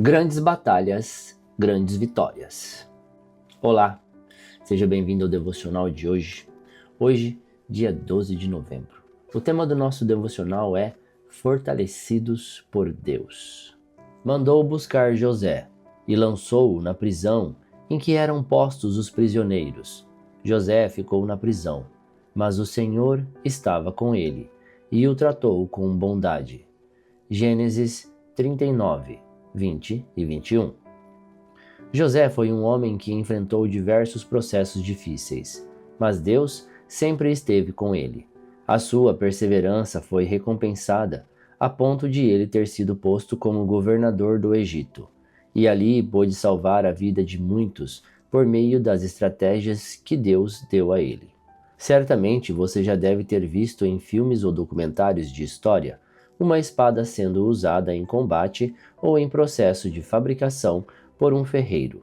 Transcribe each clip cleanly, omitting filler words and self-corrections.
Grandes batalhas, grandes vitórias. Olá, seja bem-vindo ao devocional de hoje. Hoje, dia 12 de novembro. O tema do nosso devocional é Fortalecidos por Deus. Mandou buscar José e lançou-o na prisão em que eram postos os prisioneiros. José ficou na prisão, mas o Senhor estava com ele e o tratou com bondade. Gênesis 39, 20 e 21. José foi um homem que enfrentou diversos processos difíceis, mas Deus sempre esteve com ele. A sua perseverança foi recompensada a ponto de ele ter sido posto como governador do Egito, e ali pôde salvar a vida de muitos por meio das estratégias que Deus deu a ele. Certamente você já deve ter visto em filmes ou documentários de história uma espada sendo usada em combate ou em processo de fabricação por um ferreiro.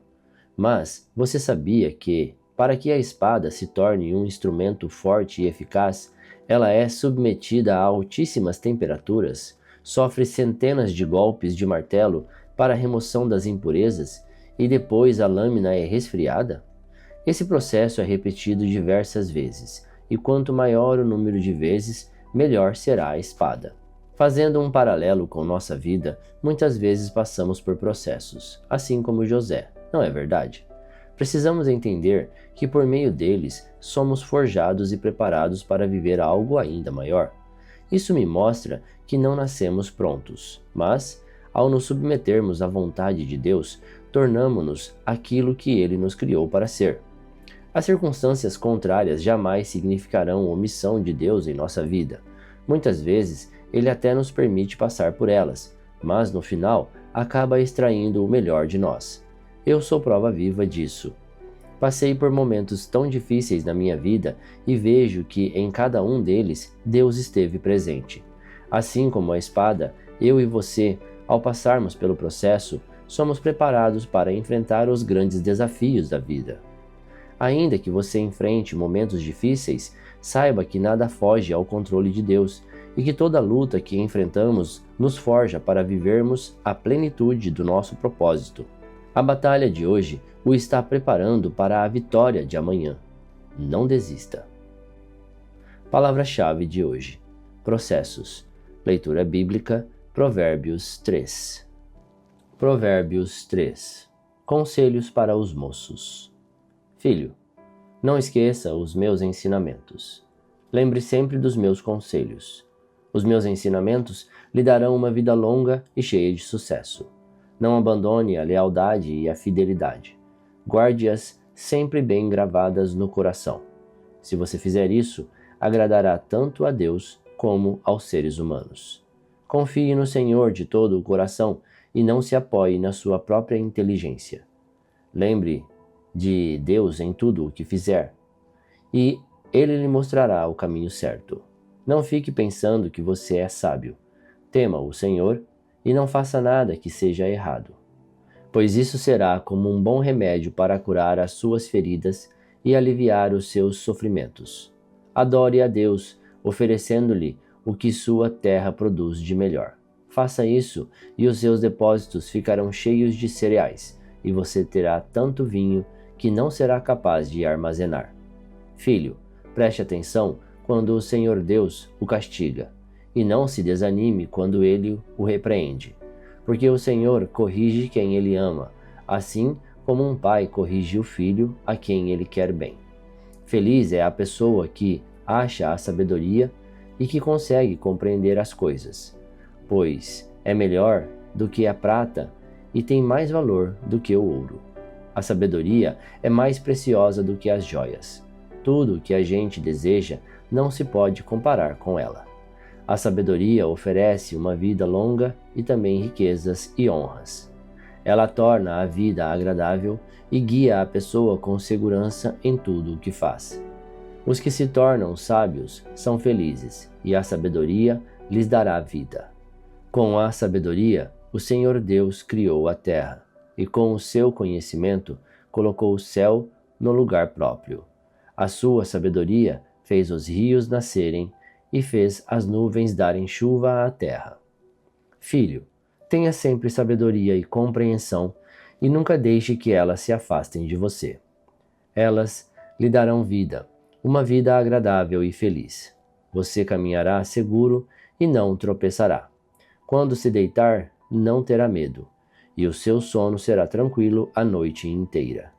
Mas você sabia que, para que a espada se torne um instrumento forte e eficaz, ela é submetida a altíssimas temperaturas, sofre centenas de golpes de martelo para a remoção das impurezas e depois a lâmina é resfriada? Esse processo é repetido diversas vezes, e quanto maior o número de vezes, melhor será a espada. Fazendo um paralelo com nossa vida, muitas vezes passamos por processos, assim como José, não é verdade? Precisamos entender que por meio deles somos forjados e preparados para viver algo ainda maior. Isso me mostra que não nascemos prontos, mas, ao nos submetermos à vontade de Deus, tornamo-nos aquilo que Ele nos criou para ser. As circunstâncias contrárias jamais significarão omissão de Deus em nossa vida. Muitas vezes, Ele até nos permite passar por elas, mas no final acaba extraindo o melhor de nós. Eu sou prova viva disso. Passei por momentos tão difíceis na minha vida e vejo que em cada um deles Deus esteve presente. Assim como a espada, eu e você, ao passarmos pelo processo, somos preparados para enfrentar os grandes desafios da vida. Ainda que você enfrente momentos difíceis, saiba que nada foge ao controle de Deus e que toda luta que enfrentamos nos forja para vivermos a plenitude do nosso propósito. A batalha de hoje o está preparando para a vitória de amanhã. Não desista. Palavra-chave de hoje: processos. Leitura bíblica, Provérbios 3. Provérbios 3. Conselhos para os moços. Filho, não esqueça os meus ensinamentos. Lembre sempre dos meus conselhos. Os meus ensinamentos lhe darão uma vida longa e cheia de sucesso. Não abandone a lealdade e a fidelidade. Guarde-as sempre bem gravadas no coração. Se você fizer isso, agradará tanto a Deus como aos seres humanos. Confie no Senhor de todo o coração e não se apoie na sua própria inteligência. Lembre de Deus em tudo o que fizer, e Ele lhe mostrará o caminho certo. Não fique pensando que você é sábio. Tema o Senhor e não faça nada que seja errado, pois isso será como um bom remédio para curar as suas feridas e aliviar os seus sofrimentos. Adore a Deus, oferecendo-lhe o que sua terra produz de melhor. Faça isso e os seus depósitos ficarão cheios de cereais, e você terá tanto vinho que não será capaz de armazenar. Filho, preste atenção quando o Senhor Deus o castiga, e não se desanime quando Ele o repreende, porque o Senhor corrige quem Ele ama, assim como um pai corrige o filho a quem Ele quer bem. Feliz é a pessoa que acha a sabedoria e que consegue compreender as coisas, pois é melhor do que a prata e tem mais valor do que o ouro. A sabedoria é mais preciosa do que as joias. Tudo o que a gente deseja não se pode comparar com ela. A sabedoria oferece uma vida longa e também riquezas e honras. Ela torna a vida agradável e guia a pessoa com segurança em tudo o que faz. Os que se tornam sábios são felizes, e a sabedoria lhes dará vida. Com a sabedoria, o Senhor Deus criou a terra, e com o seu conhecimento colocou o céu no lugar próprio. A sua sabedoria fez os rios nascerem e fez as nuvens darem chuva à terra. Filho, Tenha sempre sabedoria e compreensão e nunca deixe que elas se afastem de você. Elas lhe darão vida, uma vida agradável e feliz. Você caminhará seguro e não tropeçará. Quando se deitar, não terá medo, e o seu sono será tranquilo a noite inteira.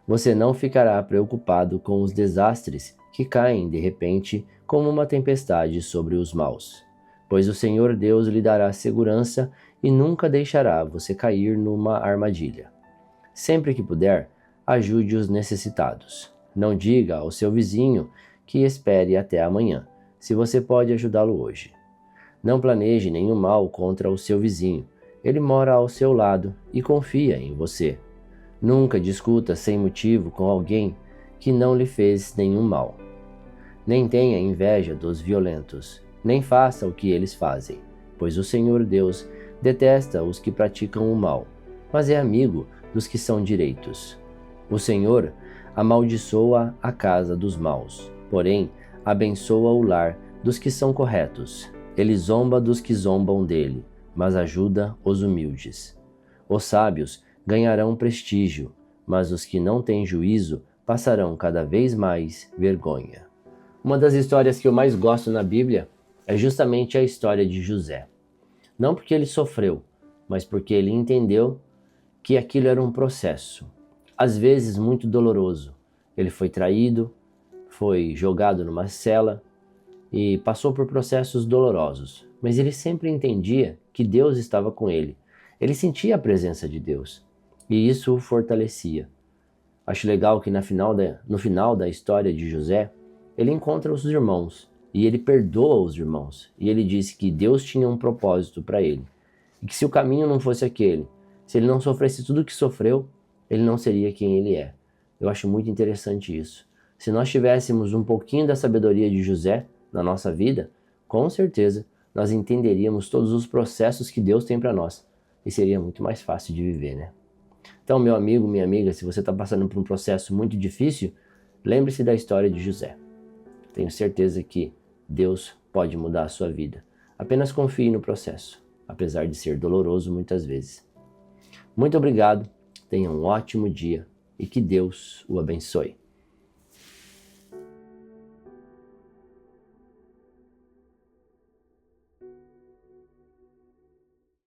Você não ficará preocupado com os desastres que caem de repente como uma tempestade sobre os maus, pois o Senhor Deus lhe dará segurança e nunca deixará você cair numa armadilha. Sempre que puder, ajude os necessitados. Não diga ao seu vizinho que espere até amanhã, se você pode ajudá-lo hoje. Não planeje nenhum mal contra o seu vizinho. Ele mora ao seu lado e confia em você. Nunca discuta sem motivo com alguém que não lhe fez nenhum mal. Nem tenha inveja dos violentos, nem faça o que eles fazem, pois o Senhor Deus detesta os que praticam o mal, mas é amigo dos que são direitos. O Senhor amaldiçoa a casa dos maus, porém abençoa o lar dos que são corretos. Ele zomba dos que zombam dele, mas ajuda os humildes. Os sábios ganharão prestígio, mas os que não têm juízo passarão cada vez mais vergonha. Uma das histórias que eu mais gosto na Bíblia é justamente a história de José. Não porque ele sofreu, mas porque ele entendeu que aquilo era um processo, às vezes muito doloroso. Ele foi traído, foi jogado numa cela e passou por processos dolorosos, mas ele sempre entendia que Deus estava com ele. Ele sentia a presença de Deus e isso o fortalecia. Acho legal que no final da história de José, ele encontra os irmãos e ele perdoa os irmãos. E ele disse que Deus tinha um propósito para ele. E que se o caminho não fosse aquele, se ele não sofresse tudo o que sofreu, ele não seria quem ele é. Eu acho muito interessante isso. Se nós tivéssemos um pouquinho da sabedoria de José na nossa vida, com certeza nós entenderíamos todos os processos que Deus tem para nós. E seria muito mais fácil de viver, né? Então, meu amigo, minha amiga, se você está passando por um processo muito difícil, lembre-se da história de José. Tenho certeza que Deus pode mudar a sua vida. Apenas confie no processo, apesar de ser doloroso muitas vezes. Muito obrigado, tenha um ótimo dia e que Deus o abençoe.